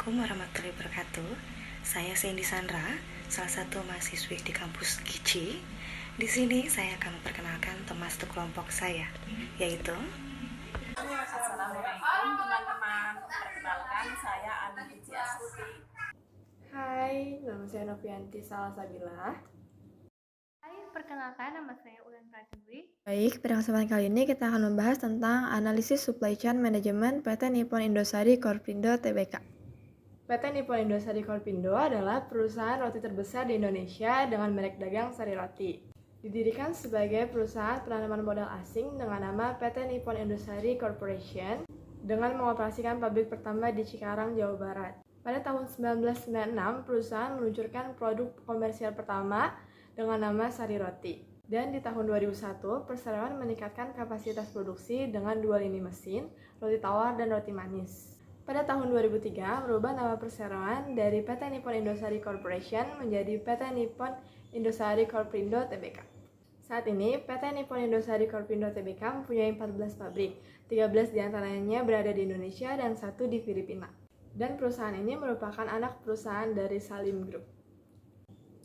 Assalamualaikum warahmatullahi wabarakatuh. Saya Cindy Sandra, salah satu mahasiswi di kampus GICI. Di sini saya akan memperkenalkan teman satu kelompok saya, yaitu Assalamualaikum teman-teman. Perkenalkan saya Ani Puji Astuti. Hai, nama saya Novianti Salasabila. Hai, perkenalkan nama saya Ulan Pratwi. Baik, pada kesempatan kali ini kita akan membahas tentang analisis supply chain management PT Nippon Indosari Korpindo Tbk. PT Nippon Indosari Korpindo adalah perusahaan roti terbesar di Indonesia dengan merek dagang Sari Roti. Didirikan sebagai perusahaan penanaman modal asing dengan nama PT Nippon Indosari Corporation dengan mengoperasikan pabrik pertama di Cikarang, Jawa Barat. Pada tahun 1996, perusahaan meluncurkan produk komersial pertama dengan nama Sari Roti. Dan di tahun 2001, perseroan meningkatkan kapasitas produksi dengan 2 lini mesin, roti tawar dan roti manis. Pada tahun 2003, merubah nama perseroan dari PT Nippon Indosari Corporation menjadi PT Nippon Indosari Korpindo Tbk. Saat ini, PT Nippon Indosari Korpindo Tbk mempunyai 14 pabrik, 13 diantaranya berada di Indonesia dan 1 di Filipina. Dan perusahaan ini merupakan anak perusahaan dari Salim Group.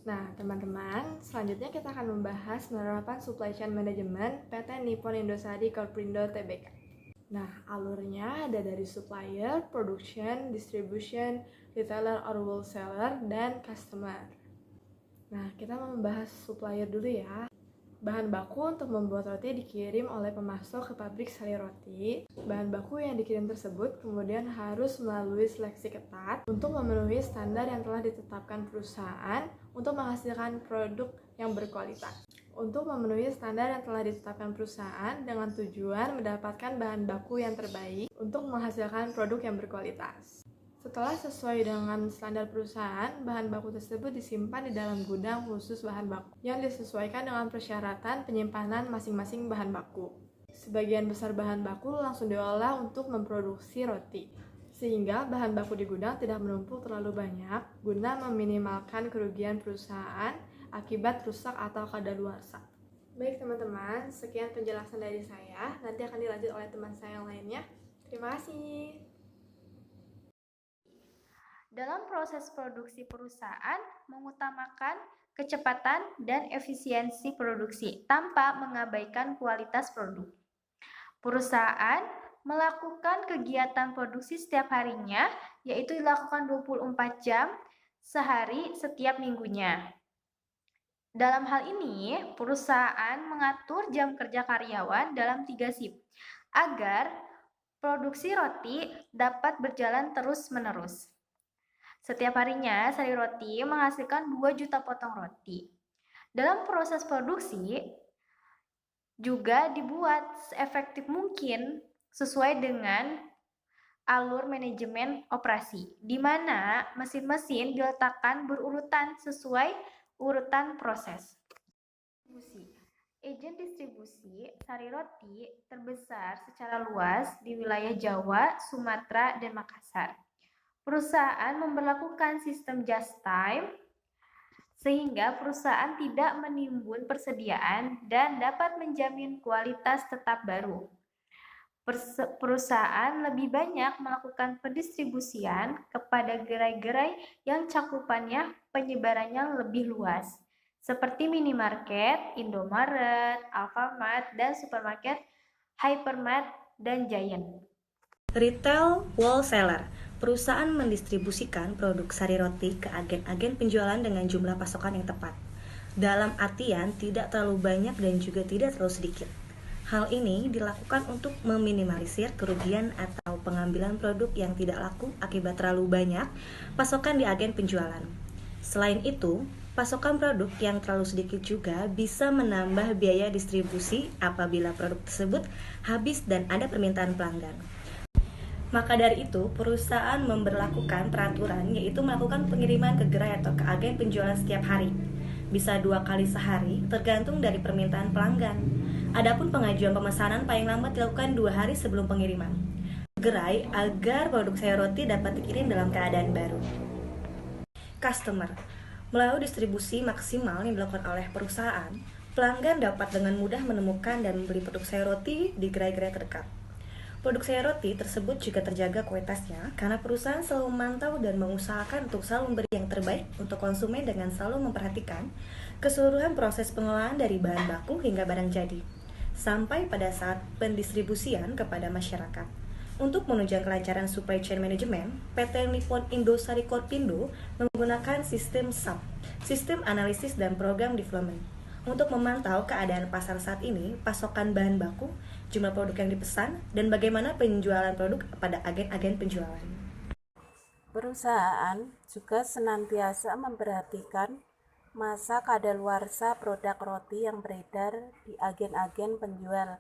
Nah, teman-teman, selanjutnya kita akan membahas penerapan supply chain management PT Nippon Indosari Korpindo Tbk. Nah, alurnya ada dari supplier, production, distribution, retailer or wholesaler, dan customer. Nah, kita mau membahas supplier dulu ya. Bahan baku untuk membuat roti dikirim oleh pemasok ke pabrik Sari Roti. Bahan baku yang dikirim tersebut kemudian harus melalui seleksi ketat untuk memenuhi standar yang telah ditetapkan perusahaan untuk menghasilkan produk yang berkualitas. Untuk memenuhi standar yang telah ditetapkan perusahaan dengan tujuan mendapatkan bahan baku yang terbaik untuk menghasilkan produk yang berkualitas. Setelah sesuai dengan standar perusahaan, bahan baku tersebut disimpan di dalam gudang khusus bahan baku yang disesuaikan dengan persyaratan penyimpanan masing-masing bahan baku. Sebagian besar bahan baku langsung diolah untuk memproduksi roti, sehingga bahan baku di gudang tidak menumpuk terlalu banyak guna meminimalkan kerugian perusahaan akibat rusak atau kadaluarsa. Baik teman-teman, sekian penjelasan dari saya. Nanti akan dilanjut oleh teman saya yang lainnya. Terima kasih. Dalam proses produksi perusahaan mengutamakan kecepatan dan efisiensi produksi tanpa mengabaikan kualitas produk. Perusahaan melakukan kegiatan produksi setiap harinya, yaitu dilakukan 24 jam sehari setiap minggunya. Dalam hal ini, perusahaan mengatur jam kerja karyawan dalam 3 shift agar produksi roti dapat berjalan terus-menerus. Setiap harinya, Sari Roti menghasilkan 2 juta potong roti. Dalam proses produksi, juga dibuat seefektif mungkin sesuai dengan alur manajemen operasi, di mana mesin-mesin diletakkan berurutan sesuai urutan proses. Agen distribusi Sari Roti terbesar secara luas di wilayah Jawa, Sumatera, dan Makassar. Perusahaan memberlakukan sistem just time sehingga perusahaan tidak menimbun persediaan dan dapat menjamin kualitas tetap baru. Perusahaan lebih banyak melakukan pendistribusian kepada gerai-gerai yang cakupannya penyebarannya lebih luas, seperti minimarket, Indomaret, Alfamart, dan supermarket Hypermart dan Giant. retail wholesaler. Perusahaan mendistribusikan produk Sari Roti ke agen-agen penjualan dengan jumlah pasokan yang tepat. Dalam artian tidak terlalu banyak dan juga tidak terlalu sedikit. Hal ini dilakukan untuk meminimalisir kerugian atau pengambilan produk yang tidak laku akibat terlalu banyak pasokan di agen penjualan. Selain itu, pasokan produk yang terlalu sedikit juga bisa menambah biaya distribusi apabila produk tersebut habis dan ada permintaan pelanggan. Maka dari itu, perusahaan memberlakukan peraturan yaitu melakukan pengiriman ke gerai atau ke agen penjualan setiap hari. Bisa 2 kali sehari, tergantung dari permintaan pelanggan. Adapun pengajuan pemesanan paling lambat dilakukan 2 hari sebelum pengiriman. Gerai agar produk Sari Roti dapat dikirim dalam keadaan baru. Customer. Melalui distribusi maksimal yang dilakukan oleh perusahaan, pelanggan dapat dengan mudah menemukan dan membeli produk Sari Roti di gerai-gerai terdekat. Produk sari roti tersebut juga terjaga kualitasnya karena perusahaan selalu memantau dan mengusahakan untuk selalu memberi yang terbaik untuk konsumen dengan selalu memperhatikan keseluruhan proses pengolahan dari bahan baku hingga barang jadi, sampai pada saat pendistribusian kepada masyarakat. Untuk menunjang kelancaran supply chain management, PT Nippon Indosari Korpindo menggunakan sistem SAP, Sistem Analisis dan Program Development, untuk memantau keadaan pasar saat ini, pasokan bahan baku, jumlah produk yang dipesan, dan bagaimana penjualan produk pada agen-agen penjualan. Perusahaan juga senantiasa memperhatikan masa kadaluarsa produk roti yang beredar di agen-agen penjual,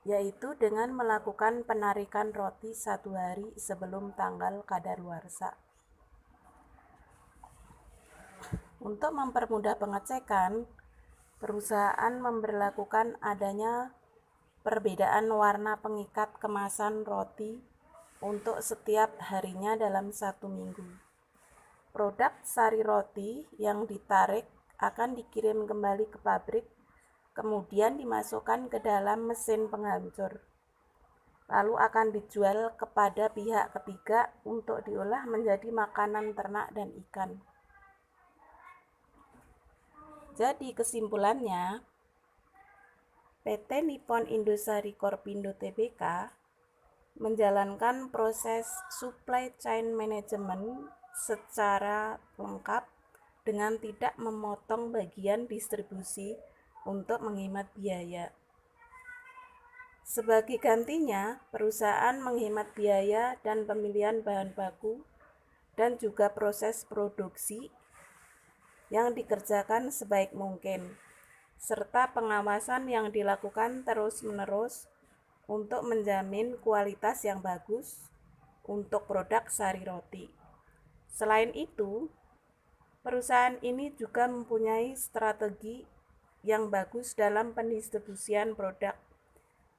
yaitu dengan melakukan penarikan roti 1 hari sebelum tanggal kadaluarsa. Untuk mempermudah pengecekan, perusahaan memberlakukan adanya perbedaan warna pengikat kemasan roti untuk setiap harinya dalam 1 minggu. Produk sari roti yang ditarik akan dikirim kembali ke pabrik, kemudian dimasukkan ke dalam mesin penghancur. Lalu akan dijual kepada pihak ketiga untuk diolah menjadi makanan ternak dan ikan. Jadi kesimpulannya, PT Nippon Indosari Korpindo Tbk menjalankan proses supply chain management secara lengkap dengan tidak memotong bagian distribusi untuk menghemat biaya. Sebagai gantinya, perusahaan menghemat biaya dan pemilihan bahan baku dan juga proses produksi yang dikerjakan sebaik mungkin, serta pengawasan yang dilakukan terus-menerus untuk menjamin kualitas yang bagus untuk produk sari roti. Selain itu, perusahaan ini juga mempunyai strategi yang bagus dalam pendistribusian produk,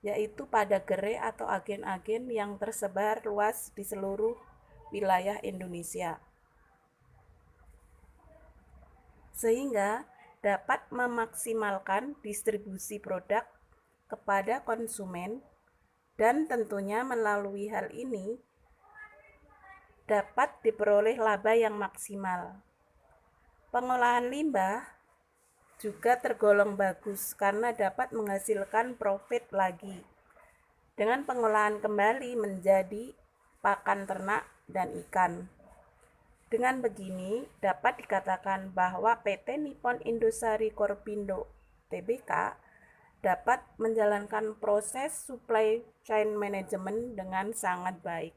yaitu pada gerai atau agen-agen yang tersebar luas di seluruh wilayah Indonesia, sehingga dapat memaksimalkan distribusi produk kepada konsumen, dan tentunya melalui hal ini dapat diperoleh laba yang maksimal. Pengolahan limbah juga tergolong bagus karena dapat menghasilkan profit lagi dengan pengolahan kembali menjadi pakan ternak dan ikan. Dengan begini, dapat dikatakan bahwa PT Nippon Indosari Korpindo Tbk dapat menjalankan proses supply chain management dengan sangat baik.